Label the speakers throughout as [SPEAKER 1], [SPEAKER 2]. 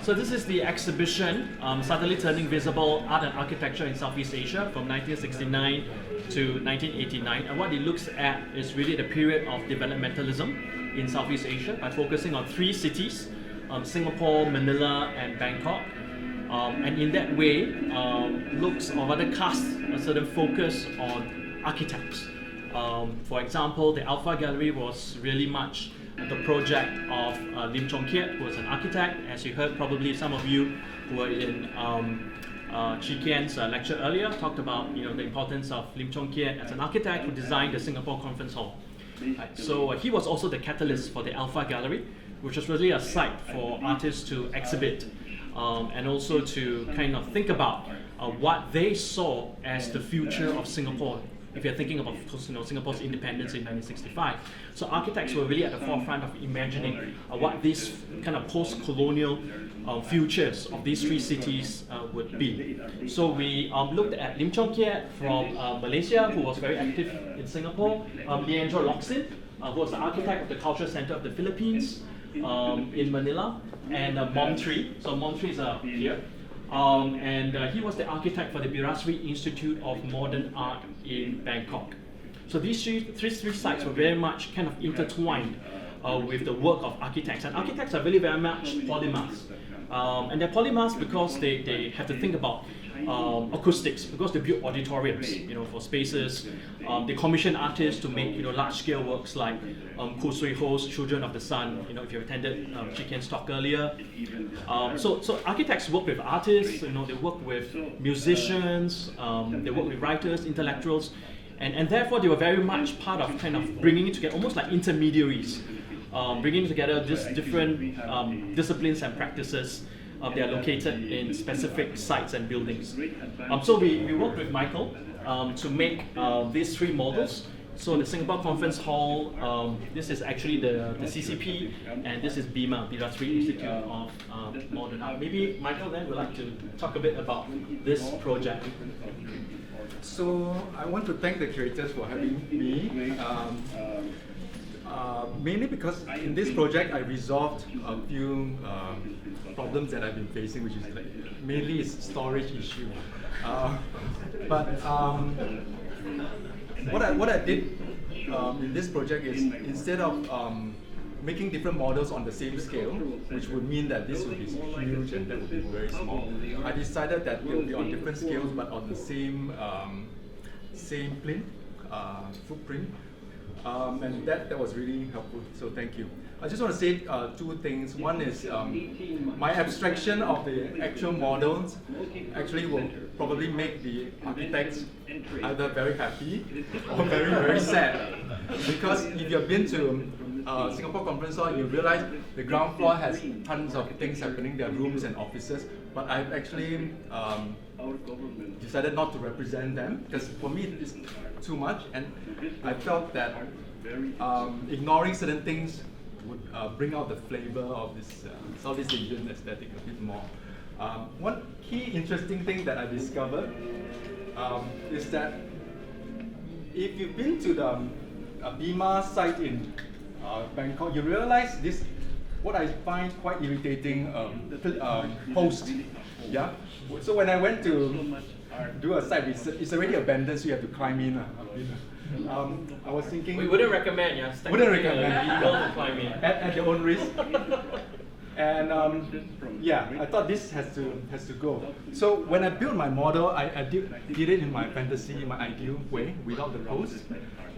[SPEAKER 1] So this is the exhibition, Suddenly Turning Visible, Art and Architecture in Southeast Asia from 1969 to 1989. And what it looks at is really the period of developmentalism in Southeast Asia by focusing on 3 cities, Singapore, Manila, and Bangkok. And in that way, looks or rather casts a certain focus on architects. For example, the Alpha Gallery was really much the project of Lim Chong Kiat, who was an architect. As you heard, probably some of you who were in Chi Kian's lecture earlier talked about the importance of Lim Chong Kiat as an architect who designed the Singapore Conference Hall. Right. So he was also the catalyst for the Alpha Gallery, which was really a site for artists to exhibit and also to kind of think about what they saw as the future of Singapore. If you're thinking about Singapore's independence in 1965. So architects were really at the forefront of imagining what these kind of post-colonial futures of these 3 cities would be. So we looked at Lim Chong Kiat from Malaysia, who was very active in Singapore, Leandro Locsin, who was the architect of the Cultural Center of the Philippines in Manila, and Mom Tree. So Mom Tree is here. And he was the architect for the Birasri Institute of Modern Art in Bangkok. So these three sites were very much kind of intertwined with the work of architects. And architects are really very much polymaths. And they're polymaths because they have to think about acoustics, because they build auditoriums, for spaces. They commission artists to make, large-scale works like Khoo Sui Ho's Children of the Sun. If you attended Chi Kian's talk earlier. So architects work with artists. They work with musicians. They work with writers, intellectuals, and therefore they were very much part of kind of bringing it together, almost like intermediaries, bringing together these different disciplines and practices. They are located in specific sites and buildings. So we worked with Michael to make these 3 models. So the Singapore Conference Hall, this is actually the CCP, and this is BIMA, Birasri Institute of Modern Art. Maybe Michael then would like to talk a bit about this project.
[SPEAKER 2] So I want to thank the curators for having me. Mainly because in this project I resolved a few problems that I've been facing, which is mainly is storage issue. But what I did in this project is, instead of making different models on the same scale, which would mean that this would be huge and that would be very small, I decided that it would be on different scales but on the same footprint. And that was really helpful, so thank you. I just want to say 2 things. One is my abstraction of the actual models actually will probably make the architects either very happy or very, very sad. Because if you've been to Singapore Conference Hall, you realize the ground floor has tons of things happening. There are rooms and offices, but I've actually decided not to represent them because for me it's too much, and I felt that ignoring certain things would bring out the flavor of this Southeast Asian aesthetic a bit more. One key interesting thing that I discovered is that if you've been to the Bima site in Bangkok, you realize this, what I find quite irritating, host. Yeah. So when I went to do a site research, it's already abandoned, so you have to climb in. I was thinking
[SPEAKER 1] we wouldn't recommend, yeah.
[SPEAKER 2] Wouldn't recommend.
[SPEAKER 1] Illegal to climb in
[SPEAKER 2] at your own risk. And yeah, I thought this has to go. So when I built my model, I did it in my fantasy, my ideal way, without the post.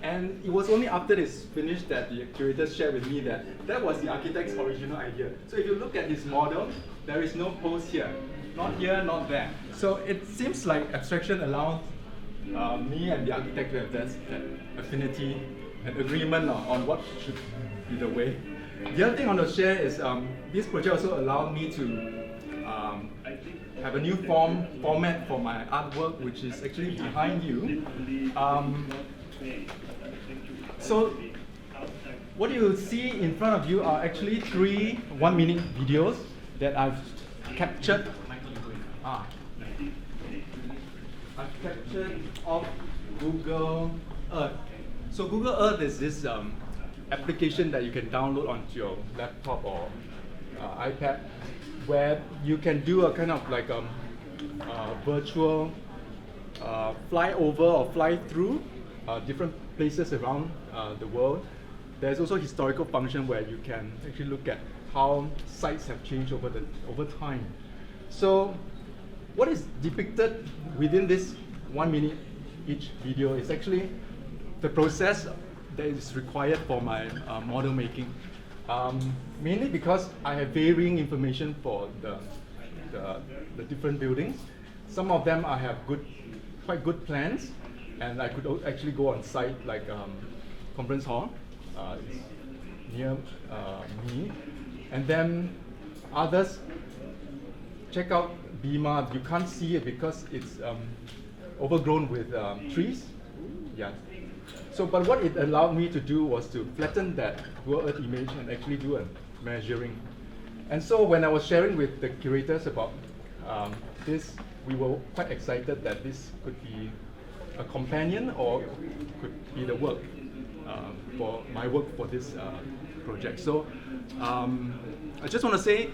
[SPEAKER 2] And it was only after this finished that the curators shared with me that was the architect's original idea. So if you look at his model, there is no post here. Not here, not there. So it seems like abstraction allows me and the architect to have that affinity and agreement on what should be the way. The other thing I want to share is this project also allowed me to have a new format for my artwork, which is actually behind you. So what you see in front of you are actually 3 one-minute videos that I've captured. I've captured off Google Earth. So Google Earth is this application that you can download onto your laptop or iPad. where you can do a kind of like virtual fly over or fly through different places around the world. There's also historical function where you can actually look at how sites have changed over time. So what is depicted within this 1 minute each video is actually the process that is required for my model making. Mainly because I have varying information for the different buildings. Some of them I have quite good plans, and I could actually go on site, like conference hall, is near me. And then others, check out Bima. You can't see it because it's overgrown with trees. Yeah. So, but what it allowed me to do was to flatten that Google Earth image and actually do a measuring. And so when I was sharing with the curators about this, we were quite excited that this could be a companion or could be the work for my work for this project. So I just want to say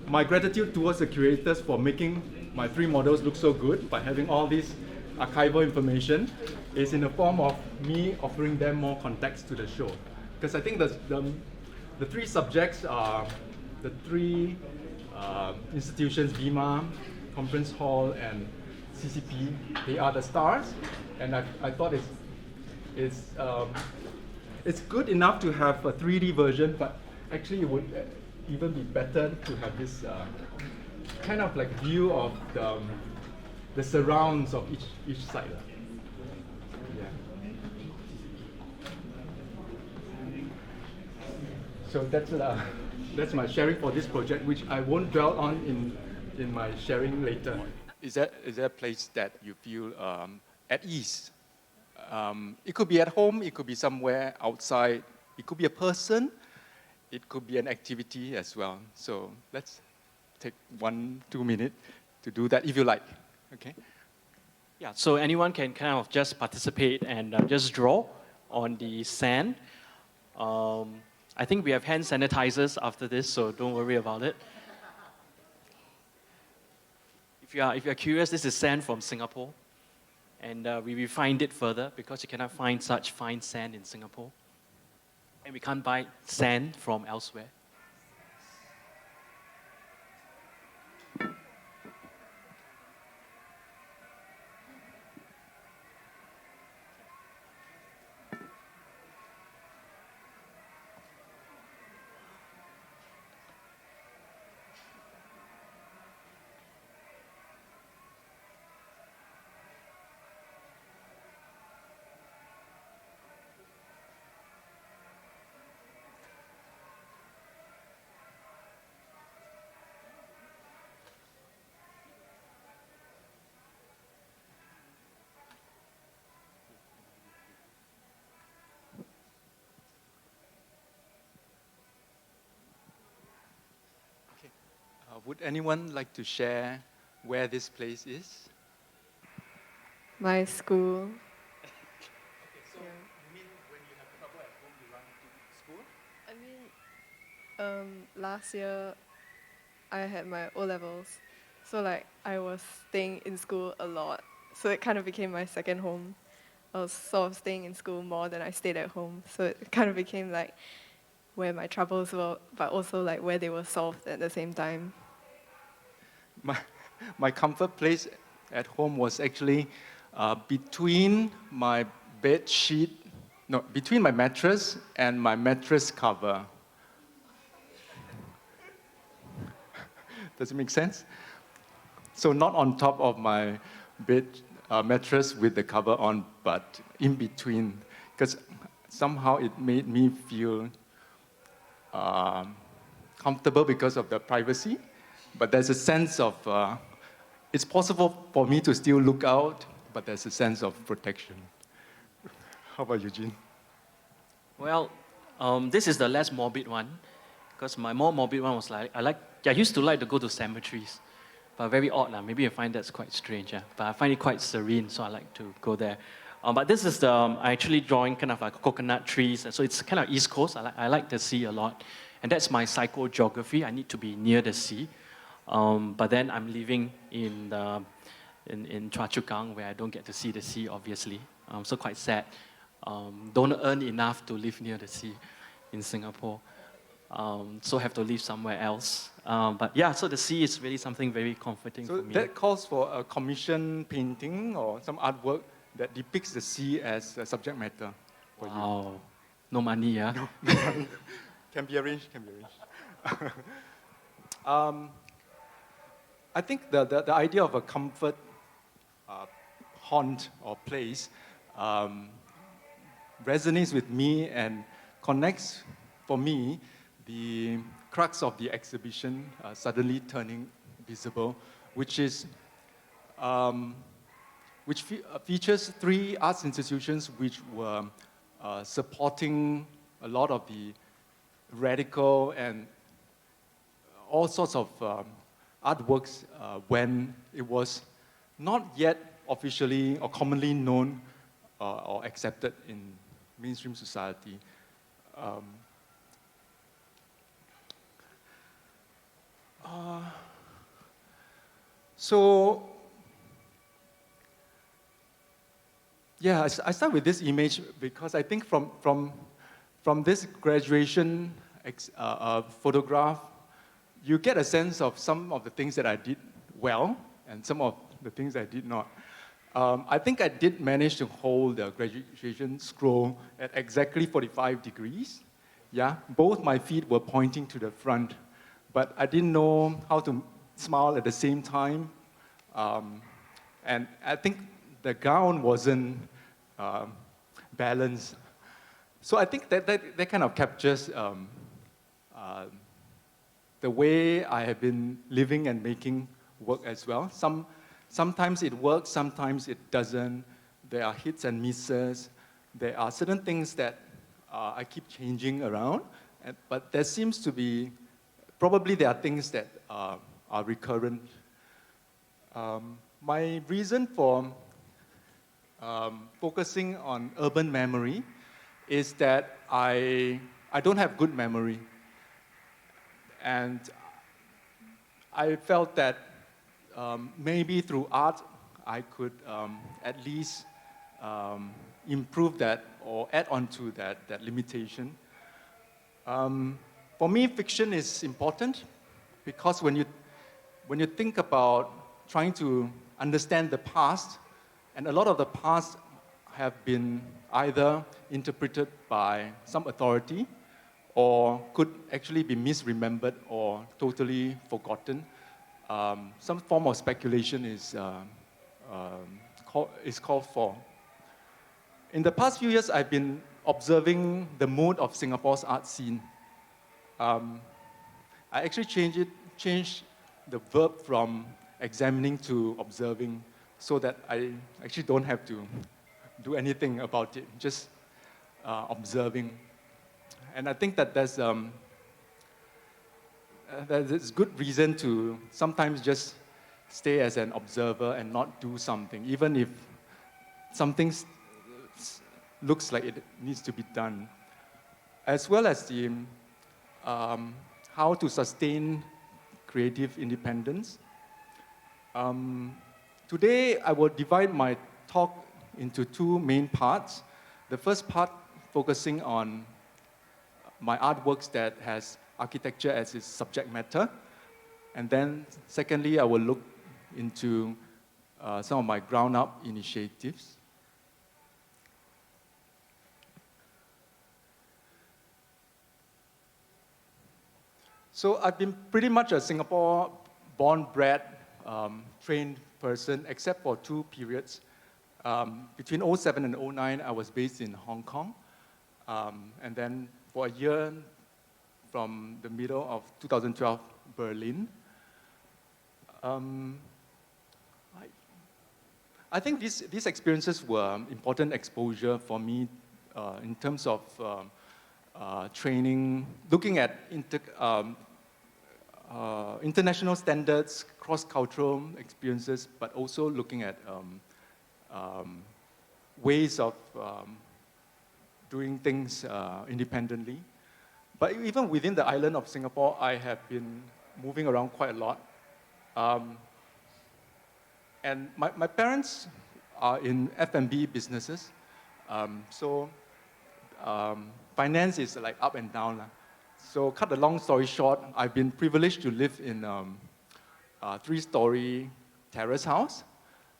[SPEAKER 2] my gratitude towards the curators for making my 3 models look so good by having all this archival information is in the form of me offering them more context to the show. Because I think the 3 subjects are the 3 institutions, BIMA, Conference Hall, and CCP. They are the stars, and I thought it's good enough to have a 3D version, but actually it would even be better to have this kind of like view of the surrounds of each site. Yeah. So that's my sharing for this project, which I won't dwell on in my sharing later. Is there a place that you feel at ease? It could be at home, it could be somewhere outside, it could be a person, it could be an activity as well. So let's take 1-2 minutes to do that if you like. Okay.
[SPEAKER 1] Yeah, so anyone can kind of just participate and just draw on the sand. I think we have hand sanitizers after this, so don't worry about it. If you're curious, this is sand from Singapore, and we refined it further because you cannot find such fine sand in Singapore, and we can't buy sand from elsewhere.
[SPEAKER 2] Would anyone like to share where this place is?
[SPEAKER 3] My school.
[SPEAKER 2] Okay, so you mean when you have trouble at home, you run to school?
[SPEAKER 3] I mean, last year I had my O-levels, so like I was staying in school a lot, so it kind of became my second home. I was sort of staying in school more than I stayed at home, so it kind of became like where my troubles were, but also like where they were solved at the same time.
[SPEAKER 2] My comfort place at home was actually between my bed sheet, no, between my mattress and my mattress cover. Does it make sense? So not on top of my bed mattress with the cover on, but in between, because somehow it made me feel comfortable because of the privacy. But there's a sense of, it's possible for me to still look out, but there's a sense of protection. How about Eugene?
[SPEAKER 1] Well, this is the less morbid one, because my more morbid one was like, I used to like to go to cemeteries, but very odd. Maybe you find that's quite strange, but I find it quite serene, so I like to go there. But this is I actually drawing kind of like coconut trees, so it's kind of East Coast. I like the sea a lot. And that's my psychogeography. I need to be near the sea. But then I'm living in Choa Chu Kang, where I don't get to see the sea, obviously. So quite sad. Don't earn enough to live near the sea in Singapore. So have to live somewhere else. But yeah, so the sea is really something very comforting for me.
[SPEAKER 2] So that calls for a commission painting or some artwork that depicts the sea as a subject matter for you.
[SPEAKER 1] Wow. No money, yeah?
[SPEAKER 2] No. Can be arranged, can be arranged. I think the idea of a comfort haunt or place resonates with me and connects, for me, the crux of the exhibition suddenly turning visible, which is features 3 arts institutions which were supporting a lot of the radical and all sorts of artworks when it was not yet officially or commonly known or accepted in mainstream society. So, yeah, I start with this image because I think from this graduation photograph, you get a sense of some of the things that I did well and some of the things I did not. I think I did manage to hold the graduation scroll at exactly 45 degrees. Yeah, both my feet were pointing to the front, but I didn't know how to smile at the same time. And I think the gown wasn't balanced. So I think that kind of captures the way I have been living and making work as well. Sometimes it works, sometimes it doesn't. There are hits and misses. There are certain things that I keep changing around, but there seems to be, probably there are things that are recurrent. My reason for focusing on urban memory is that I don't have good memory. And I felt that maybe through art, I could at least improve that or add on to that limitation. For me, fiction is important because when you think about trying to understand the past, and a lot of the past have been either interpreted by some authority or could actually be misremembered or totally forgotten. Some form of speculation is called for. In the past few years, I've been observing the mood of Singapore's art scene. I actually changed the verb from examining to observing so that I actually don't have to do anything about it, just observing. And I think that there's good reason to sometimes just stay as an observer and not do something, even if something looks like it needs to be done. As well as the how to sustain creative independence. Today, I will divide my talk into 2 main parts. The first part focusing on my artworks that has architecture as its subject matter. And then secondly, I will look into some of my ground-up initiatives. So I've been pretty much a Singapore born-bred, trained person, except for 2 periods. Between 07 and 09, I was based in Hong Kong. And then for a year, from the middle of 2012, Berlin. I think these experiences were important exposure for me in terms of training, looking at international standards, cross-cultural experiences, but also looking at ways of doing things independently. But even within the island of Singapore, I have been moving around quite a lot. And my parents are in F&B businesses. Finance is like up and down. So cut the long story short, I've been privileged to live in a 3-story terrace house,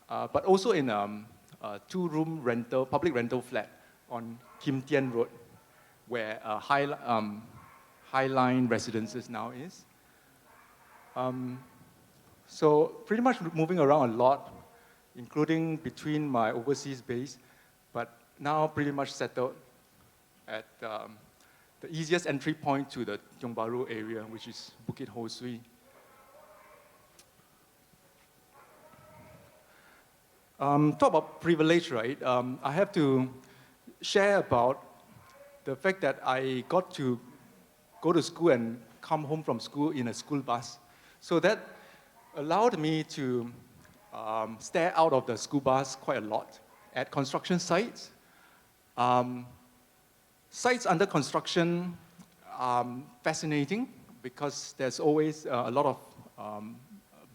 [SPEAKER 2] but also in a 2-room rental, public rental flat on Kim Tian Road, where Highline Residences now is. So pretty much moving around a lot, including between my overseas base, but now pretty much settled at the easiest entry point to the Tiong Bahru area, which is Bukit Ho Swee. Talk about privilege, right? I have to share about the fact that I got to go to school and come home from school in a school bus. So that allowed me to stare out of the school bus quite a lot at construction sites. Sites under construction are fascinating because there's always a lot of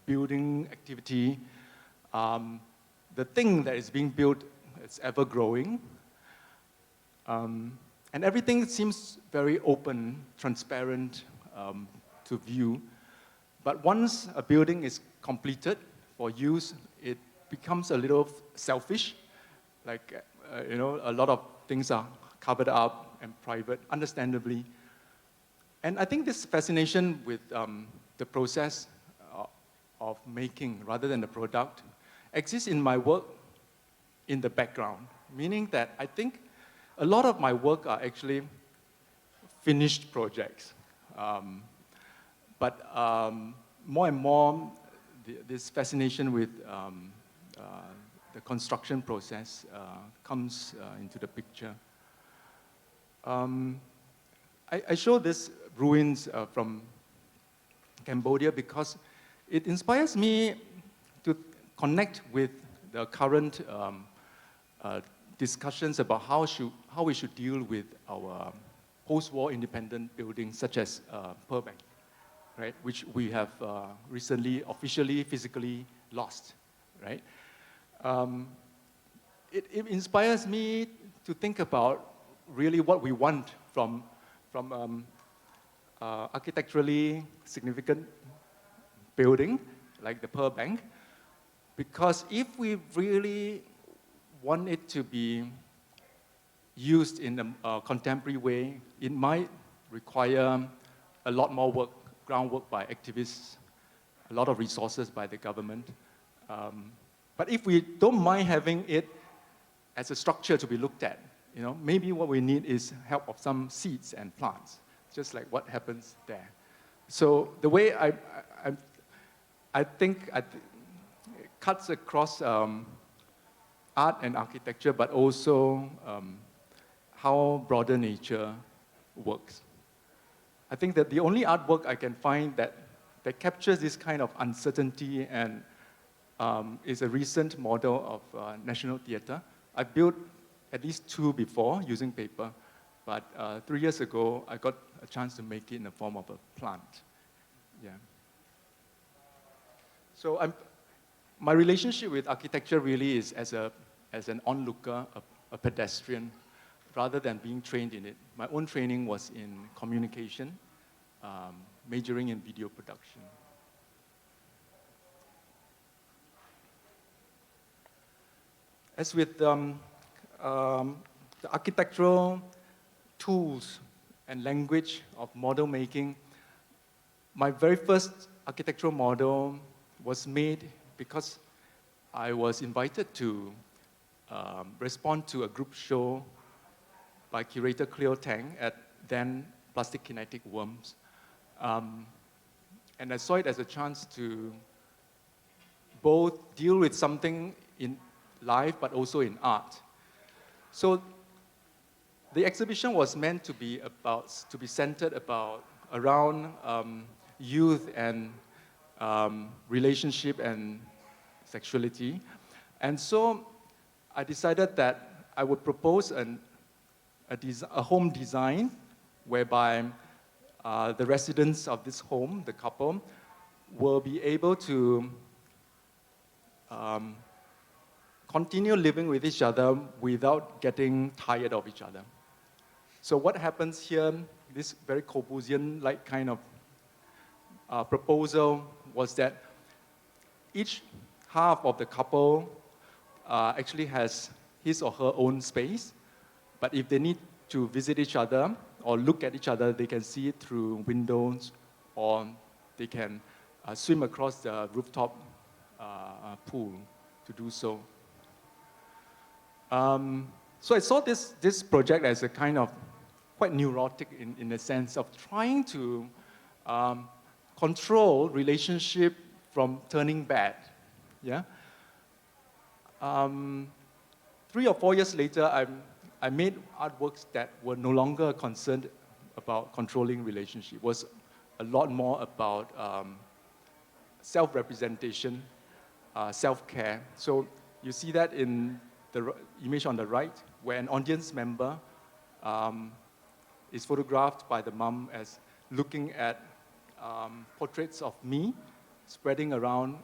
[SPEAKER 2] building activity. The thing that is being built is ever growing. And everything seems very open, transparent to view. But once a building is completed for use, it becomes a little selfish. Like, a lot of things are covered up and private, understandably. And I think this fascination with the process of making rather than the product exists in my work in the background, meaning that I think a lot of my work are actually finished projects. But more and more, this fascination with the construction process comes into the picture. I show this ruins from Cambodia because it inspires me to connect with the current discussions about how we should deal with our post-war independent buildings, such as Pearl Bank, right, which we have recently officially, physically lost, right? It inspires me to think about really what we want from architecturally significant building like the Pearl Bank, because if we really want it to be used in a contemporary way, it might require a lot more work, groundwork by activists, a lot of resources by the government. But if we don't mind having it as a structure to be looked at, maybe what we need is help of some seeds and plants, just like what happens there. So the way I think it cuts across art and architecture, but also how broader nature works. I think that the only artwork I can find that captures this kind of uncertainty and is a recent model of National Theatre. I built at least 2 before using paper, but 3 years ago, I got a chance to make it in the form of a plant. Yeah. So my relationship with architecture really is as an onlooker, a pedestrian, rather than being trained in it. My own training was in communication, majoring in video production. As with the architectural tools and language of model making, my very first architectural model was made because I was invited to respond to a group show by curator Cleo Tang at then Plastic Kinetic Worms. And I saw it as a chance to both deal with something in life but also in art. So the exhibition was meant to be centered around youth and relationship and sexuality. And so I decided that I would propose a home design whereby the residents of this home, the couple, will be able to continue living with each other without getting tired of each other. So what happens here, this very Corbusian-like kind of proposal was that each half of the couple actually has his or her own space, but if they need to visit each other or look at each other, they can see it through windows, or they can swim across the rooftop pool to do so. So I saw this project as a kind of quite neurotic in the sense of trying to control relationship from turning bad. Yeah. 3 or 4 years later, I made artworks that were no longer concerned about controlling relationship. It was a lot more about self-representation, self-care. So you see that in the image on the right, where an audience member is photographed by the mom as looking at portraits of me spreading around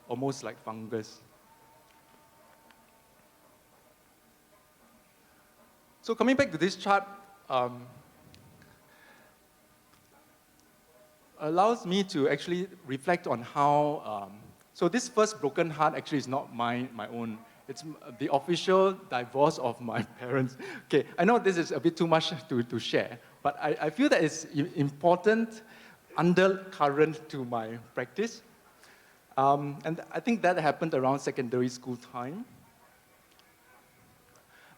[SPEAKER 2] almost like fungus. So coming back to this chart, allows me to actually reflect on how, so this first broken heart actually is not my own. It's the official divorce of my parents. Okay, I know this is a bit too much to share, but I feel that it's important undercurrent to my practice. And I think that happened around secondary school time.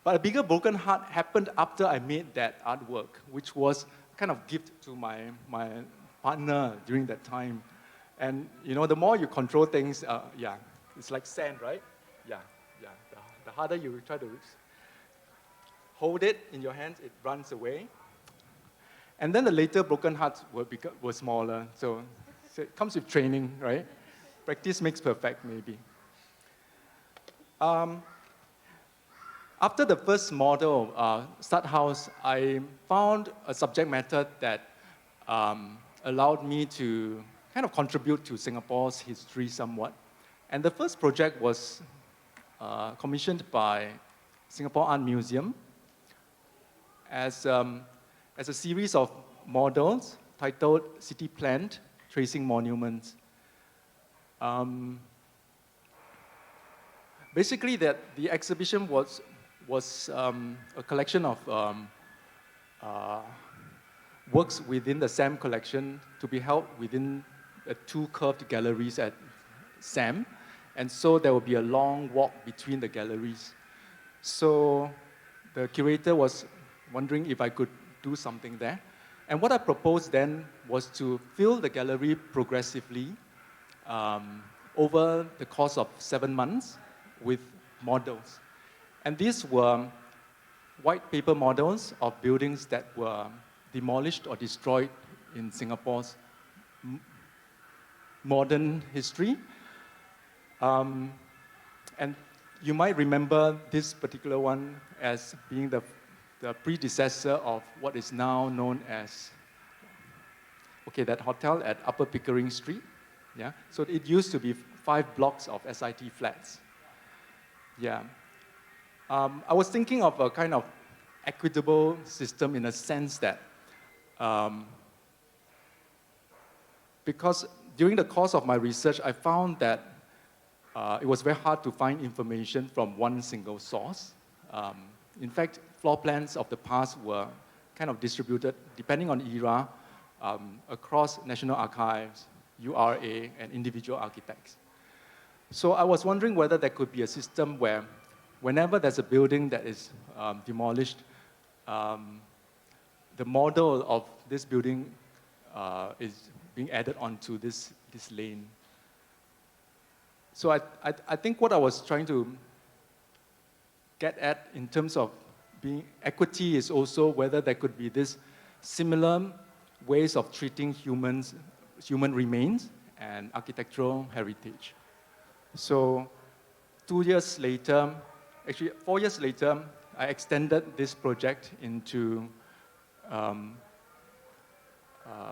[SPEAKER 2] But a bigger broken heart happened after I made that artwork, which was kind of gift to my partner during that time. And you know, the more you control things, yeah, it's like sand, right? Yeah. The harder you try to hold it in your hands, it runs away. And then the later broken hearts were smaller. So it comes with training, right? Practice makes perfect, maybe. After the first model, Start House, I found a subject matter that allowed me to kind of contribute to Singapore's history somewhat. And the first project was commissioned by Singapore Art Museum as a series of models titled City Planned, Tracing Monuments. Basically, the exhibition was a collection of works within the SAM collection to be held within 2 curved galleries at SAM. And so there will be a long walk between the galleries. So the curator was wondering if I could do something there. And what I proposed then was to fill the gallery progressively over the course of 7 months with models. And these were white paper models of buildings that were demolished or destroyed in Singapore's modern history. And you might remember this particular one as being the predecessor of what is now known as, okay, that hotel at Upper Pickering Street. Yeah, so it used to be 5 blocks of SIT flats. Yeah. I was thinking of a kind of equitable system in a sense that because during the course of my research, I found that it was very hard to find information from one single source. In fact, floor plans of the past were kind of distributed, depending on era, across National Archives, URA, and individual architects. So I was wondering whether there could be a system where whenever there's a building that is demolished, the model of this building is being added onto this lane. So I think what I was trying to get at in terms of being equity is also whether there could be this similar ways of treating human remains and architectural heritage. So 2 years later, actually 4 years later, I extended this project into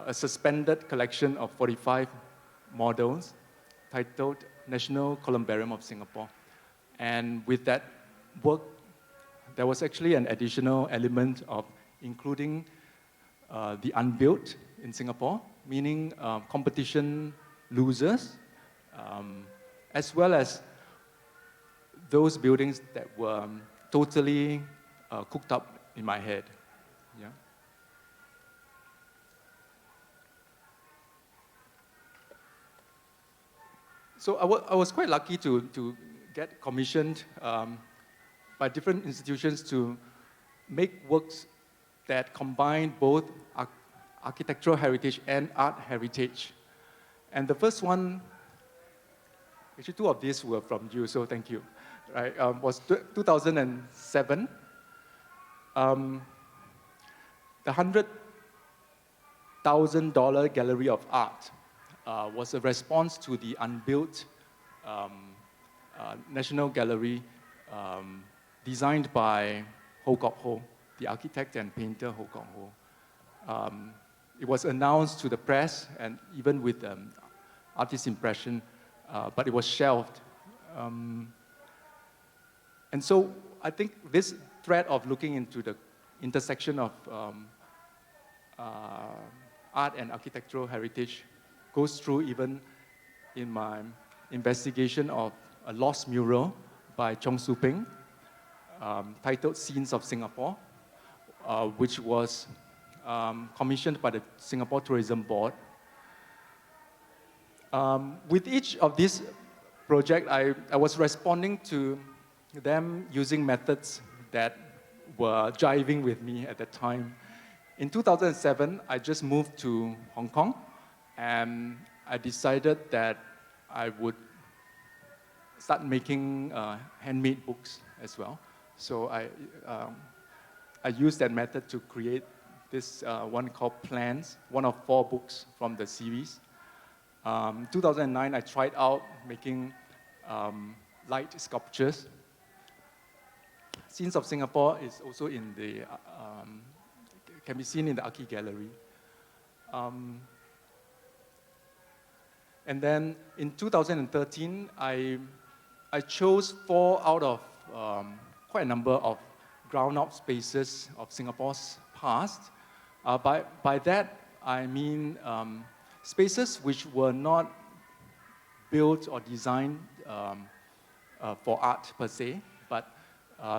[SPEAKER 2] a suspended collection of 45 models titled National Columbarium of Singapore. And with that work, there was actually an additional element of including the unbuilt in Singapore, meaning competition losers, as well as those buildings that were totally cooked up in my head. Yeah. So I was quite lucky to get commissioned by different institutions to make works that combine both architectural heritage and art heritage. And the first one, actually two of these were from you, so thank you. Right, was 2007. The $100,000 Gallery of Art was a response to the unbuilt National Gallery designed by Ho Kok Ho, the architect and painter Ho Kok Ho. It was announced to the press and even with artist impression, but it was shelved. And so I think this thread of looking into the intersection of art and architectural heritage goes through even in my investigation of a lost mural by Chong Su Ping, titled Scenes of Singapore, which was commissioned by the Singapore Tourism Board. With each of these projects, I was responding to them using methods that were jiving with me at that time. In 2007, I just moved to Hong Kong, and I decided that I would start making handmade books as well. So I used that method to create this one called Plans, one of 4 books from the series. 2009, I tried out making light sculptures. Scenes of Singapore is also in the, can be seen in the Aki Gallery. And then in 2013, I chose 4 out of quite a number of ground-up spaces of Singapore's past. By that, I mean spaces which were not built or designed for art per se, but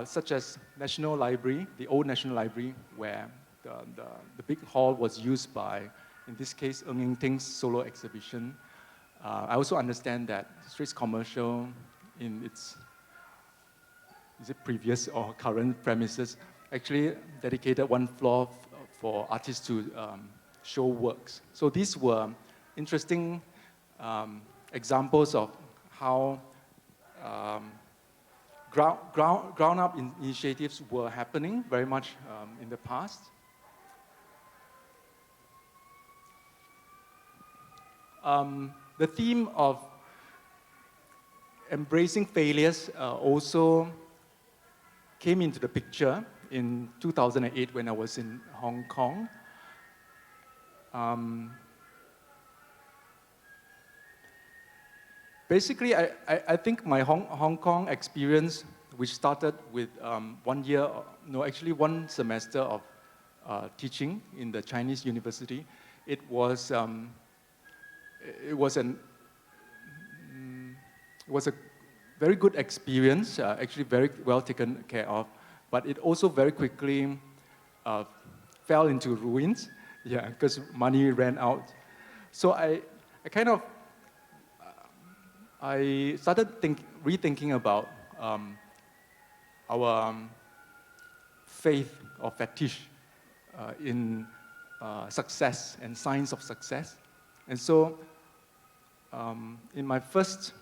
[SPEAKER 2] such as National Library, the old National Library, where the big hall was used by, in this case, Ng Eng Teng's solo exhibition. I also understand that Straits Commercial, in its, is it previous or current premises, actually dedicated 1 floor for artists to show works. So these were interesting examples of how ground-up initiatives were happening very much in the past. The theme of embracing failures also came into the picture in 2008 when I was in Hong Kong. Basically, I think my Hong Kong experience, which started with 1 year, no, actually 1 semester of teaching in the Chinese university, it was a very good experience, actually very well taken care of, but it also very quickly fell into ruins, yeah, because money ran out. So I kind of, I started rethinking about our faith or fetish in success and signs of success. And so in my first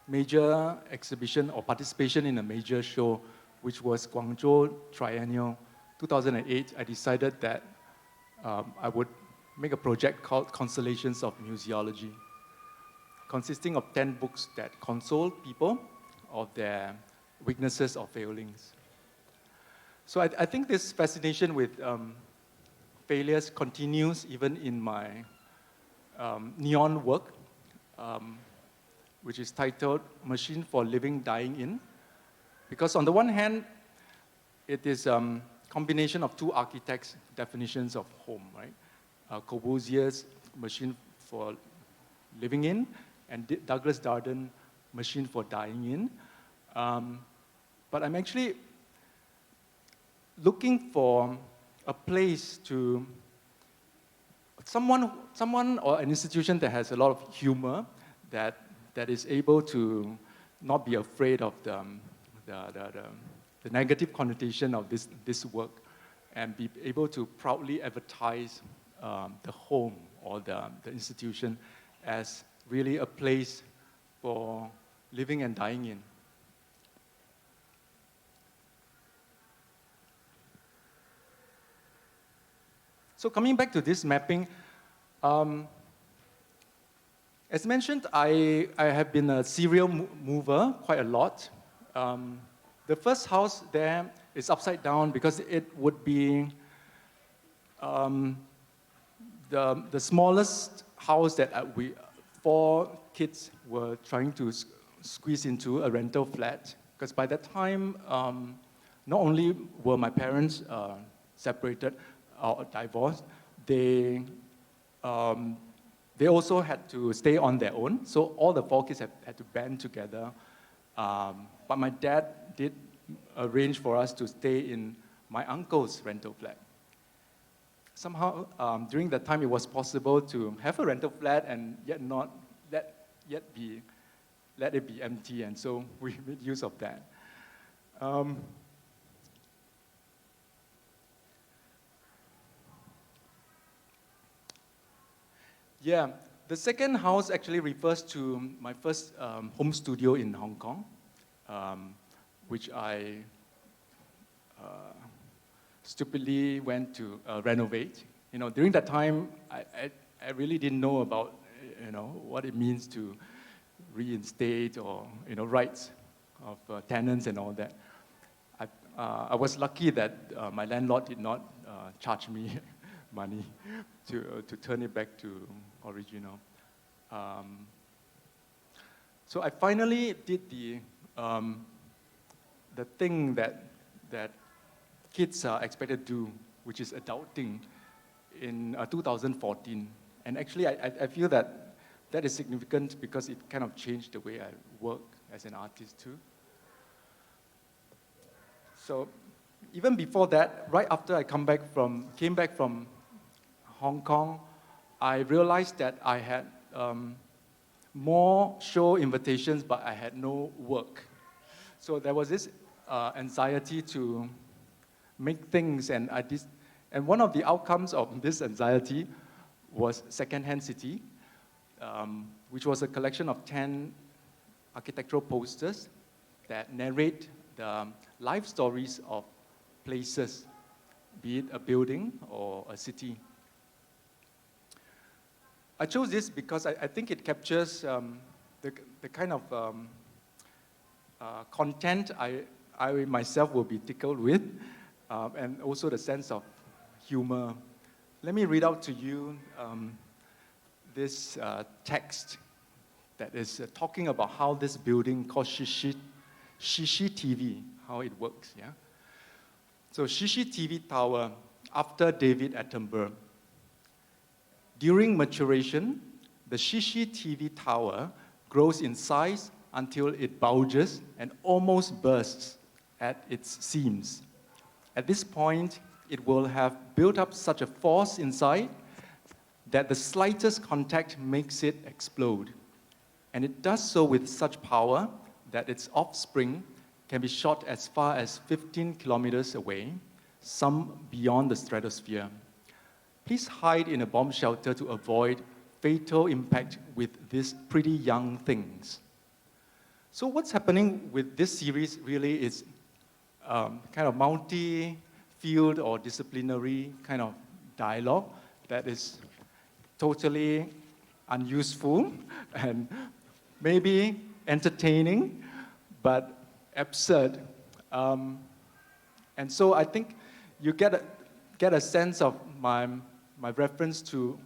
[SPEAKER 2] major exhibition or participation in a major show, which was Guangzhou Triennial 2008, I decided that I would make a project called Constellations of Museology, consisting of 10 books that console people of their weaknesses or failings. So I think this fascination with failures continues even in my neon work, which is titled Machine for Living, Dying In. Because on the one hand, it is a combination of two architects' definitions of home, right? Corbusier's Machine for Living In, and Douglas Darden, Machine for Dying In. But I'm actually looking for a place to, someone or an institution that has a lot of humor, that is able to not be afraid of the negative connotation of this work, and be able to proudly advertise the home or the institution as really a place for living and dying in. So coming back to this mapping, as mentioned, I have been a serial mover quite a lot. The first house there is upside down because it would be the smallest house that four kids were trying to squeeze into a rental flat. Because by that time, not only were my parents separated or divorced, they also had to stay on their own. So all the four kids had to band together. But my dad did arrange for us to stay in my uncle's rental flat. Somehow, during that time, it was possible to have a rental flat and yet not let it be empty, and so we made use of that. Yeah, the second house actually refers to my first home studio in Hong Kong, which I stupidly went to renovate. You know, during that time, I really didn't know about, what it means to reinstate or, rights of tenants and all that. I was lucky that my landlord did not charge me money to turn it back to original. So I finally did the thing that kids are expected to do, which is adulting, in 2014. And actually, I feel that is significant because it kind of changed the way I work as an artist too. So even before that, right after I came back from Hong Kong, I realized that I had more show invitations, but I had no work. So there was this anxiety to make things, and one of the outcomes of this anxiety was Secondhand City, which was a collection of 10 architectural posters that narrate the life stories of places, be it a building or a city. I chose this because I think it captures the kind of content I myself will be tickled with, and also the sense of humor. Let me read out to you this text that is talking about how this building called Shishi TV, how it works, yeah? So Shishi TV Tower, after David Attenborough. During maturation, the Shishi TV Tower grows in size until it bulges and almost bursts at its seams. At this point, it will have built up such a force inside that the slightest contact makes it explode. And it does so with such power that its offspring can be shot as far as 15 kilometers away, some beyond the stratosphere. Please hide in a bomb shelter to avoid fatal impact with these pretty young things. So what's happening with this series really is kind of multi-field or disciplinary kind of dialogue that is totally unuseful and maybe entertaining, but absurd. And so I think you get get a sense of my reference to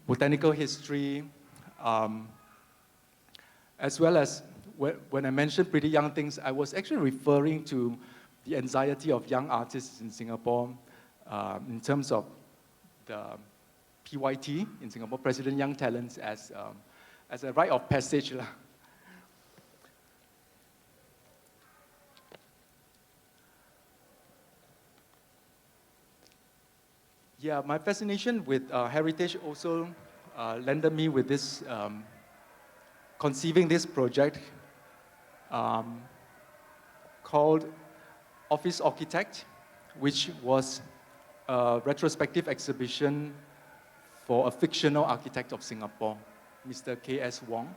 [SPEAKER 2] botanical history, as well as when I mentioned pretty young things, I was actually referring to the anxiety of young artists in Singapore in terms of the PYT in Singapore, President Young Talents, as a rite of passage. Yeah, my fascination with heritage also landed me with this, conceiving this project called Office Architect, which was a retrospective exhibition for a fictional architect of Singapore, Mr. K.S. Wong.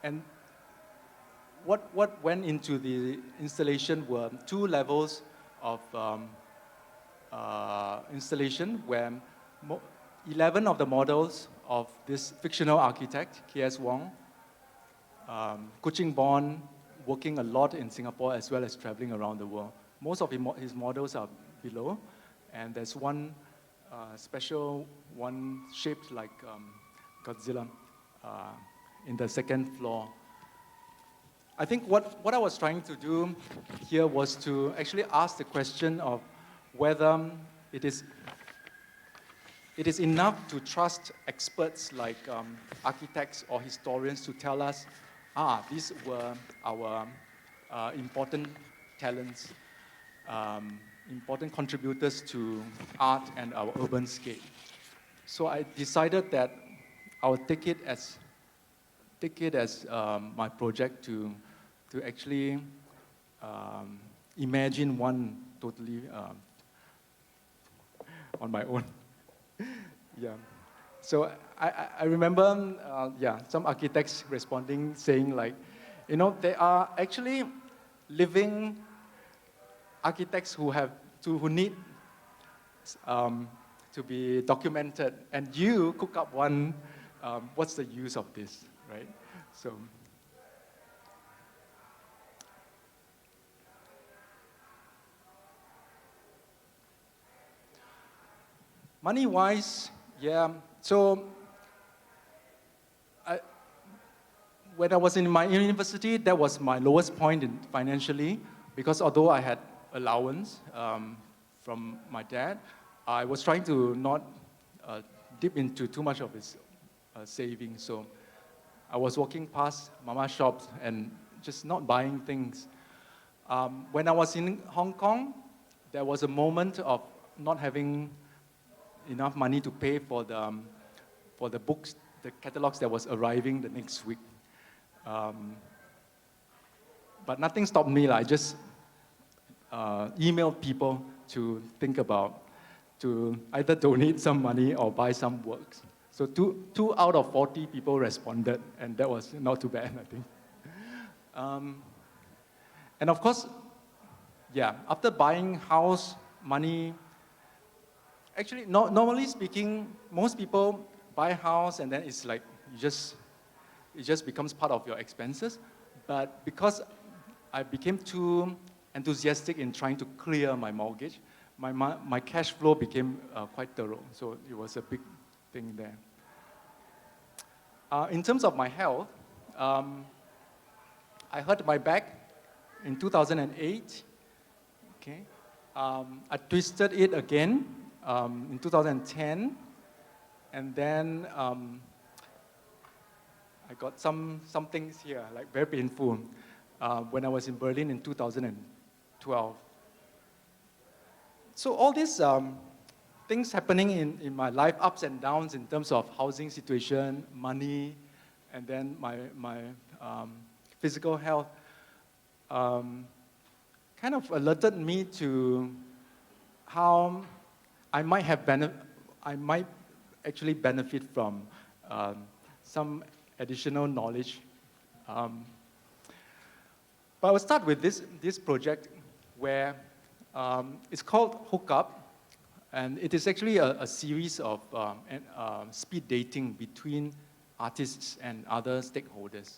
[SPEAKER 2] And what went into the installation were 2 levels of installation, where 11 of the models of this fictional architect, K.S. Wong, Kuching born, working a lot in Singapore as well as traveling around the world. Most of his models are below, and there's one special one shaped like Godzilla in the 2nd floor. I think what I was trying to do here was to actually ask the question of whether it is enough to trust experts like architects or historians to tell us, these were our important talents, important contributors to art and our urban scape. So I decided that I would take it as my project to actually imagine one totally on my own. Yeah. So I remember, some architects responding, saying like, there are actually living architects who need to be documented, and you cook up one. What's the use of this, right? So. Money-wise, yeah. So when I was in my university, that was my lowest point financially, because although I had allowance from my dad, I was trying to not dip into too much of his savings. So I was walking past mama shops and just not buying things. When I was in Hong Kong, there was a moment of not having enough money to pay for the books, the catalogs that was arriving the next week. But nothing stopped me. I just emailed people to think about, to either donate some money or buy some works. So two out of 40 people responded, and that was not too bad, I think. And of course, after buying house, money. Actually, normally speaking, most people buy a house and then it's like it just becomes part of your expenses. But because I became too enthusiastic in trying to clear my mortgage, my cash flow became quite thorough. So it was a big thing there. In terms of my health, I hurt my back in 2008. Okay, I twisted it again. In 2010, and then I got some things here, like very painful, when I was in Berlin in 2012. So all these things happening in my life, ups and downs in terms of housing situation, money, and then my physical health, kind of alerted me to how I might actually benefit from some additional knowledge. But I will start with this project where it's called Hookup, and it is actually a series of speed dating between artists and other stakeholders.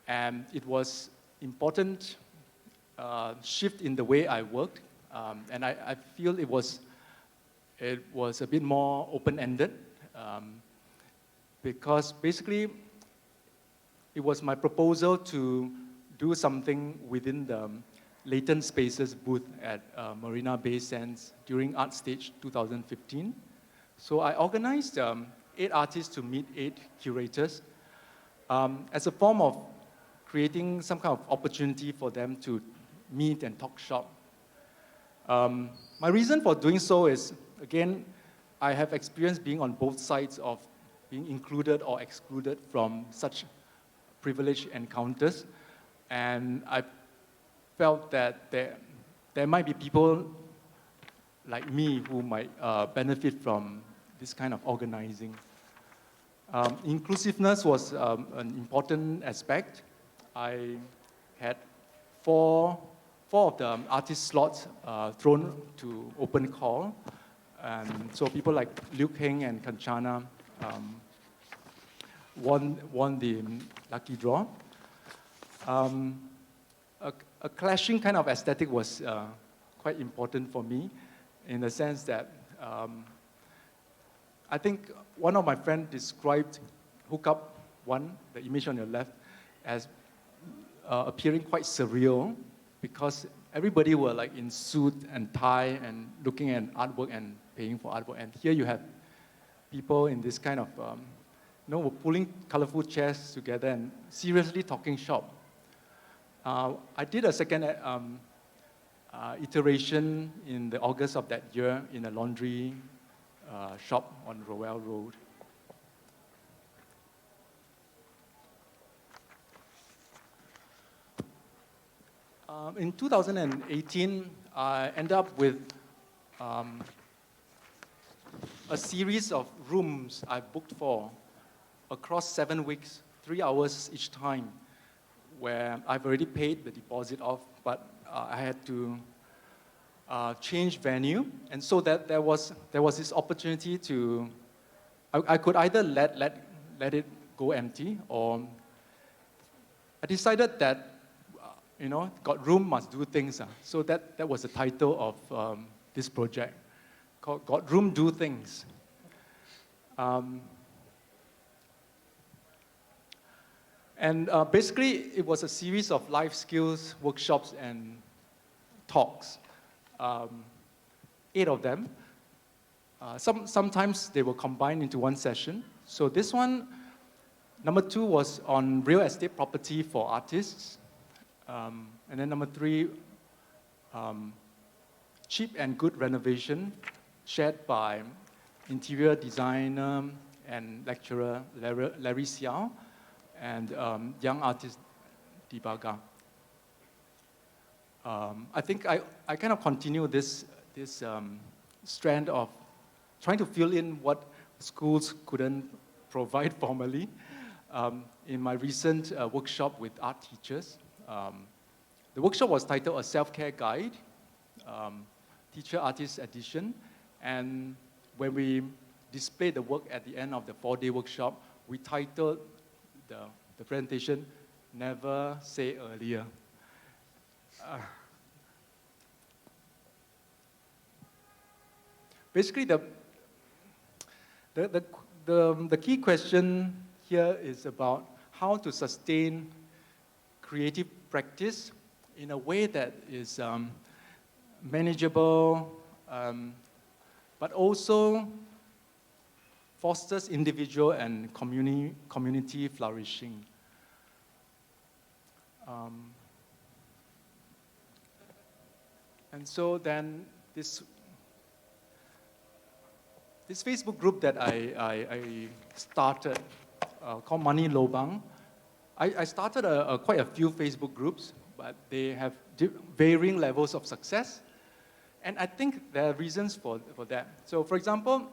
[SPEAKER 2] And it was important shift in the way I worked, and I feel it was a bit more open-ended, because basically it was my proposal to do something within the Latent Spaces booth at Marina Bay Sands during Art Stage 2015. So I organized 8 artists to meet 8 curators as a form of creating some kind of opportunity for them to meet and talk shop. My reason for doing so is, again, I have experience being on both sides of being included or excluded from such privileged encounters, and I felt that there might be people like me who might benefit from this kind of organizing. Inclusiveness was an important aspect. I had four of the artist slots thrown to open call. And so people like Liu Heng and Kanchana won the lucky draw. A clashing kind of aesthetic was quite important for me, in the sense that I think one of my friends described Hookup 1, the image on your left, as appearing quite surreal, because everybody were like in suit and tie and looking at artwork and paying for artwork. And here you have people in this kind of, pulling colorful chairs together and seriously talking shop. I did a second iteration in the August of that year in a laundry shop on Rowell Road. In 2018, I ended up with a series of rooms I booked for across 7 weeks, 3 hours each time, where I've already paid the deposit off, but I had to change venue, and so that there was this opportunity to, I could either let it go empty, or I decided that got room must do things. So that was the title of this project, called Got Room Do Things. And basically, it was a series of life skills workshops and talks, 8 of them. Sometimes they were combined into one session. So this one, number 2, was on real estate property for artists. And then number 3, cheap and good renovation, shared by interior designer and lecturer Larry Xiao and young artist Dibaga. I think I kind of continue this strand of trying to fill in what schools couldn't provide formally in my recent workshop with art teachers. The workshop was titled A Self-Care Guide, Teacher-Artist Edition, and when we displayed the work at the end of the 4-day workshop, we titled the presentation, Never Say Earlier. Basically, the key question here is about how to sustain creative practice in a way that is manageable, but also fosters individual and community flourishing. And so then this Facebook group that I started, called Money Lowbang, I started quite a few Facebook groups, but they have varying levels of success. And I think there are reasons for that. So for example,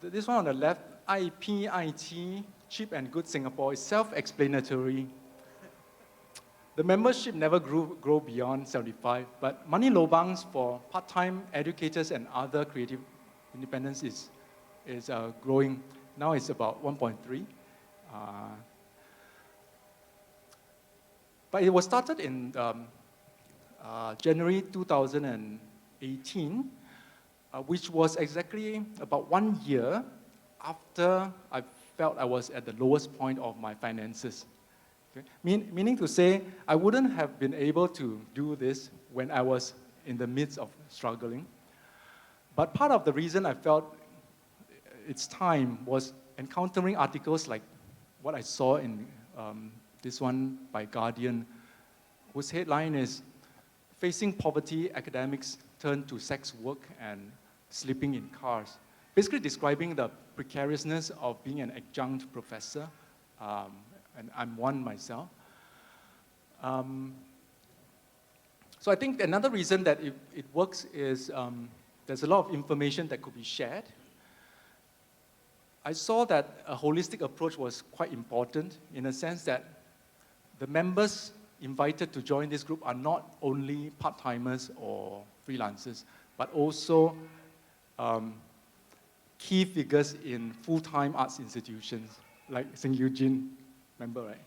[SPEAKER 2] this one on the left, IPIT, Cheap and Good Singapore, is self-explanatory. The membership never grow beyond 75, but Money Lobangs for part-time educators and other creative independence is growing. Now it's about 1.3. But it was started in January 2018, which was exactly about 1 year after I felt I was at the lowest point of my finances. Okay? Meaning to say, I wouldn't have been able to do this when I was in the midst of struggling. But part of the reason I felt it's time was encountering articles like what I saw in this one by Guardian, whose headline is, "Facing Poverty, Academics Turn to Sex Work and Sleeping in Cars." Basically describing the precariousness of being an adjunct professor, and I'm one myself. So I think another reason that it works is there's a lot of information that could be shared. I saw that a holistic approach was quite important in a sense that the members invited to join this group are not only part-timers or freelancers, but also key figures in full-time arts institutions, like St. Eugene, remember, right?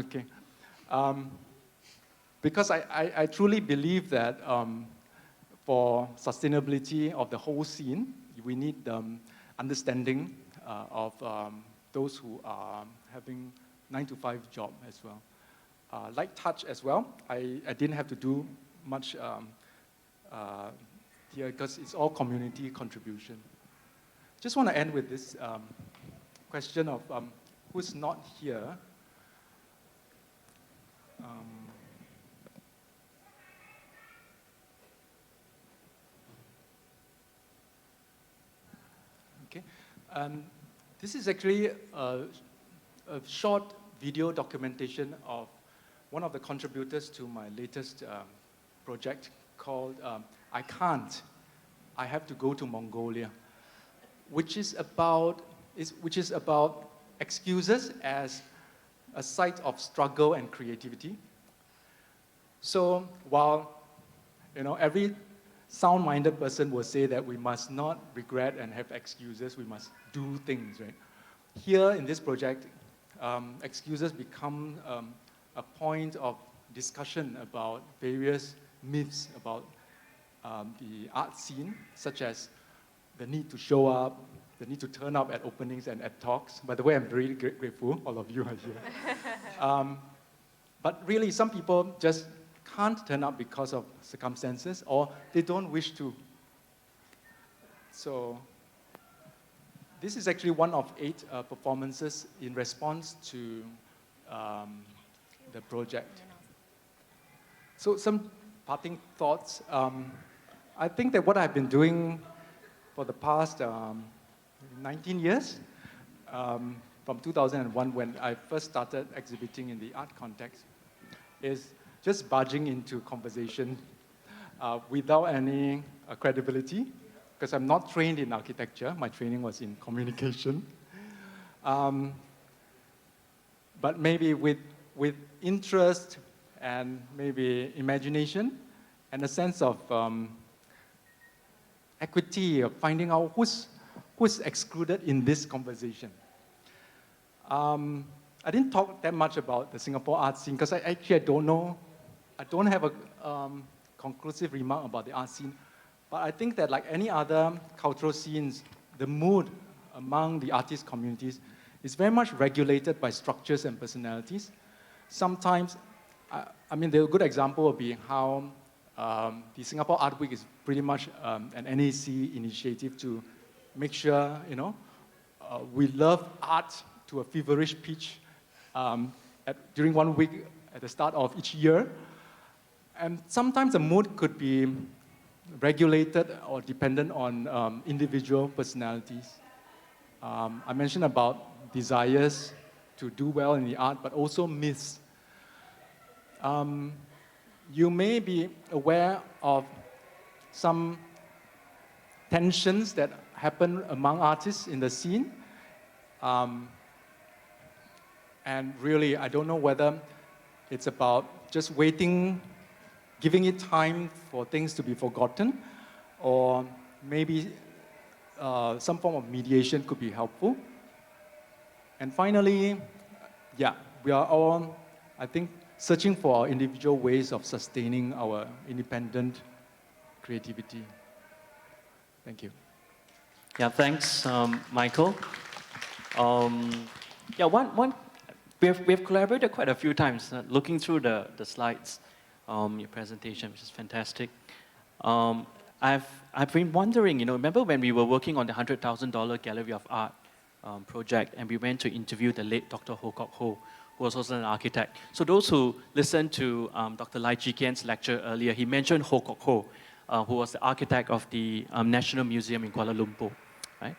[SPEAKER 2] Okay. Because I truly believe that for sustainability of the whole scene, we need understanding of those who are having 9-to-5 job as well. Light touch as well. I didn't have to do much here because it's all community contribution. Just want to end with this question of who's not here. Okay. This is actually a short video documentation of one of the contributors to my latest project called I Can't, I Have to Go to Mongolia, which is about excuses as a site of struggle and creativity. So while every sound-minded person will say that we must not regret and have excuses, we must do things, right? Here in this project, excuses become a point of discussion about various myths about the art scene, such as the need to show up, the need to turn up at openings and at talks. By the way, I'm very grateful all of you are here. But really, some people just can't turn up because of circumstances, or they don't wish to. So this is actually one of 8 performances in response to the project. So some parting thoughts. I think that what I've been doing for the past 19 years, from 2001 when I first started exhibiting in the art context, is just barging into conversation without any credibility, because I'm not trained in architecture. My training was in communication. But maybe with interest and maybe imagination and a sense of equity, of finding out who's excluded in this conversation. I didn't talk that much about the Singapore art scene because I don't know. I don't have a conclusive remark about the art scene. But I think that like any other cultural scenes, the mood among the artist communities is very much regulated by structures and personalities. Sometimes, I mean, the good example would be how the Singapore Art Week is pretty much an NAC initiative to make sure, we love art to a feverish pitch during 1 week at the start of each year. And sometimes the mood could be regulated or dependent on individual personalities. I mentioned about desires to do well in the art, but also myths. You may be aware of some tensions that happen among artists in the scene. And really, I don't know whether it's about just waiting, giving it time for things to be forgotten, or maybe some form of mediation could be helpful. And finally, yeah, we are all, I think, searching for our individual ways of sustaining our independent creativity. Thank you.
[SPEAKER 1] Yeah, thanks, Michael. Yeah, we have collaborated quite a few times, looking through the slides, your presentation, which is fantastic. I've been wondering, remember when we were working on the $100,000 Gallery of Art project, and we went to interview the late Dr. Ho Kok Ho, who was also an architect. So those who listened to Dr. Lai Chi Kian's lecture earlier, he mentioned Ho Kok Ho, who was the architect of the National Museum in Kuala Lumpur, right?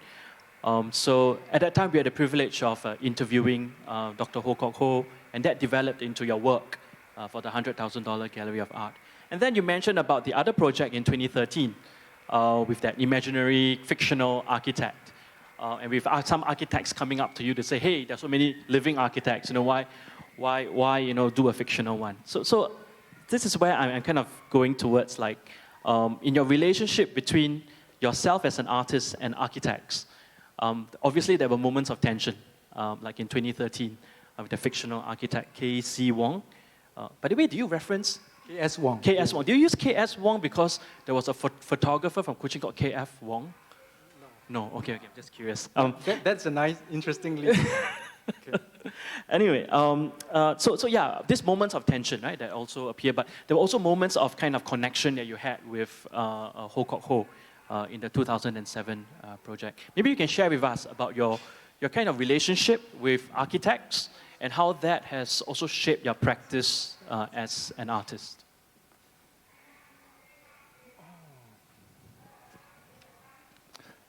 [SPEAKER 1] So at that time, we had the privilege of interviewing Dr. Ho Kok Ho, and that developed into your work for the $100,000 Gallery of Art. And then you mentioned about the other project in 2013 with that imaginary fictional architect. And with some architects coming up to you to say, hey, there's so many living architects, why do a fictional one? So this is where I'm kind of going towards, like, in your relationship between yourself as an artist and architects. Obviously, there were moments of tension, like in 2013 with the fictional architect K.C. Wong. By the way, do you reference
[SPEAKER 2] K.S. Wong?
[SPEAKER 1] K.S. Wong. Do you use K.S. Wong because there was a photographer from Kuching called K.F. Wong? No. Okay, I'm just curious.
[SPEAKER 2] That's a nice, interesting link. Okay.
[SPEAKER 1] Anyway, so yeah, these moments of tension, right, that also appear, but there were also moments of kind of connection that you had with Ho Kok Ho in the 2007 project. Maybe you can share with us about your kind of relationship with architects and how that has also shaped your practice as an artist.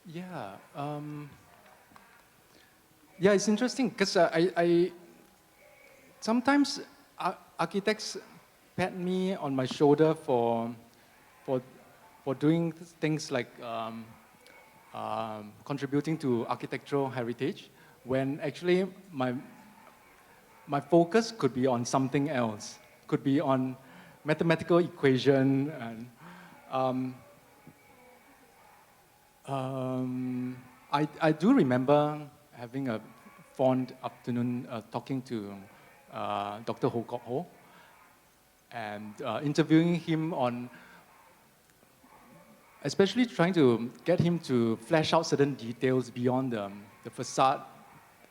[SPEAKER 2] Yeah. Yeah, it's interesting because I sometimes architects pat me on my shoulder for doing things like contributing to architectural heritage, when actually my focus could be on something else, could be on mathematical equation and. I do remember having a fond afternoon talking to Dr. Ho Kok Ho and interviewing him on, especially trying to get him to flesh out certain details beyond the facade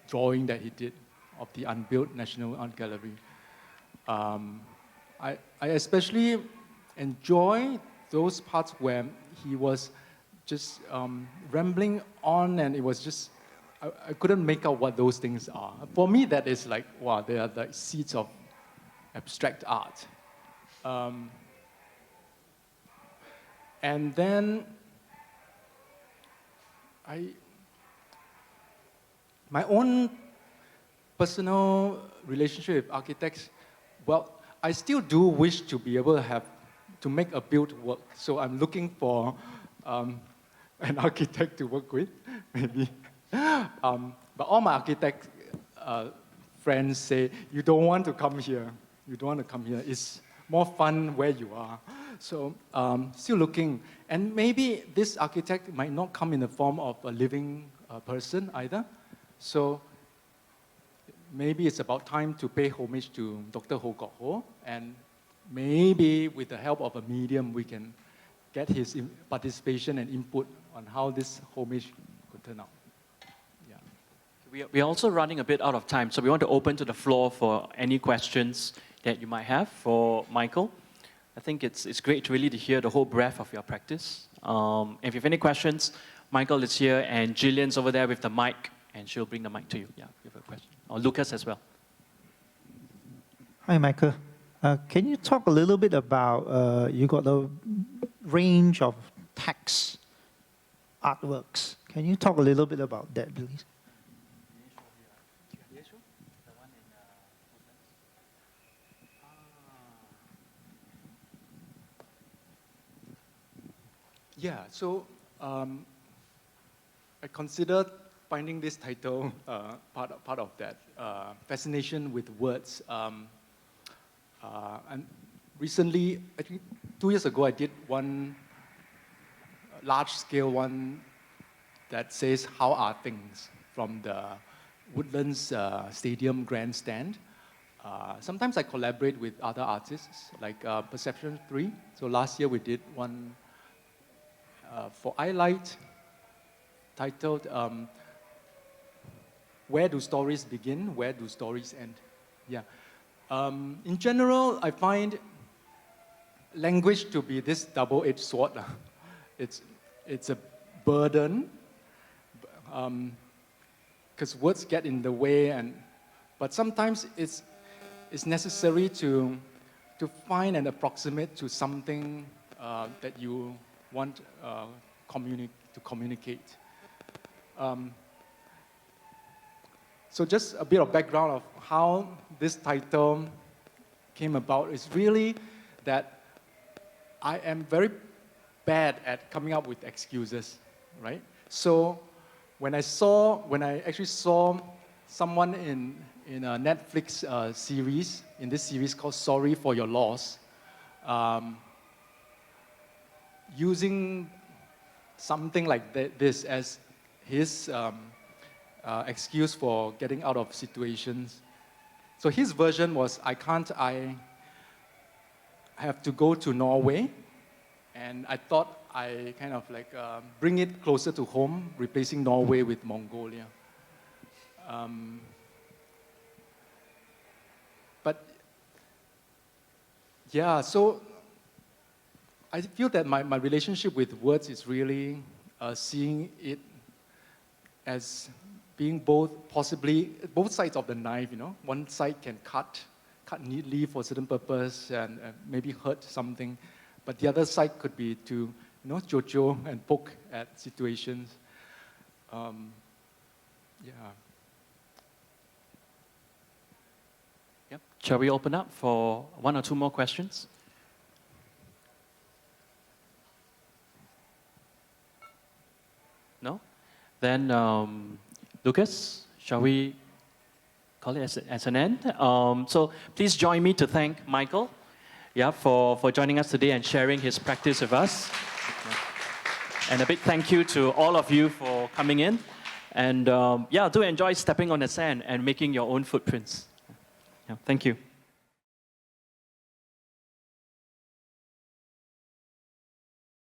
[SPEAKER 2] drawing that he did of the unbuilt National Art Gallery. I especially enjoy those parts where he was just rambling on, and it was just, I couldn't make out what those things are. For me, that is like, wow, they are like seeds of abstract art. And then my own personal relationship with architects, well, I still do wish to be able to make a built work. So I'm looking for an architect to work with, maybe. But all my architect friends say, you don't want to come here. You don't want to come here. It's more fun where you are. So still looking. And maybe this architect might not come in the form of a living person either. So maybe it's about time to pay homage to Dr. Ho Kok Ho. And maybe with the help of a medium, we can get his participation and input on how this homage could turn out. Yeah.
[SPEAKER 1] We're also running a bit out of time, so we want to open to the floor for any questions that you might have for Michael. I think it's great really to hear the whole breadth of your practice. If you have any questions, Michael is here, and Jillian's over there with the mic, and she'll bring the mic to you. Yeah, if you have a question. Or Lucas as well.
[SPEAKER 4] Hi, Michael. Can you talk a little bit about, you got a range of text artworks. Can you talk a little bit about that, please?
[SPEAKER 2] Yeah, so I considered finding this title part of that fascination with words. And recently, I think 2 years ago, I did one large-scale one that says, "How are things?" from the Woodlands Stadium grandstand.
[SPEAKER 5] Sometimes I collaborate with other artists, like Perception 3. So last year we did one for iLight, titled Where Do Stories Begin? Where Do Stories End? Yeah. In general, I find language to be this double-edged sword. It's a burden, because words get in the way, but sometimes it's necessary to find and approximate to something that you want to communicate. So just a bit of background of how this title came about is really that I am very bad at coming up with excuses, right? So when I actually saw someone in a Netflix series, in this series called Sorry for Your Loss, using something like this as his excuse for getting out of situations. So his version was, I have to go to Norway, and I thought I kind of like bring it closer to home, replacing Norway with Mongolia. But yeah, so I feel that my relationship with words is really seeing it as being both sides of the knife, you know. One side can cut neatly for a certain purpose and maybe hurt something, but the other side could be to, you know, jojo and poke at situations. Yeah.
[SPEAKER 1] Yep. Shall we open up for one or two more questions? No? Then, Lucas, shall we call it as an end? So please join me to thank Michael, for joining us today and sharing his practice with us. And a big thank you to all of you for coming in. And do enjoy stepping on the sand and making your own footprints. Thank you.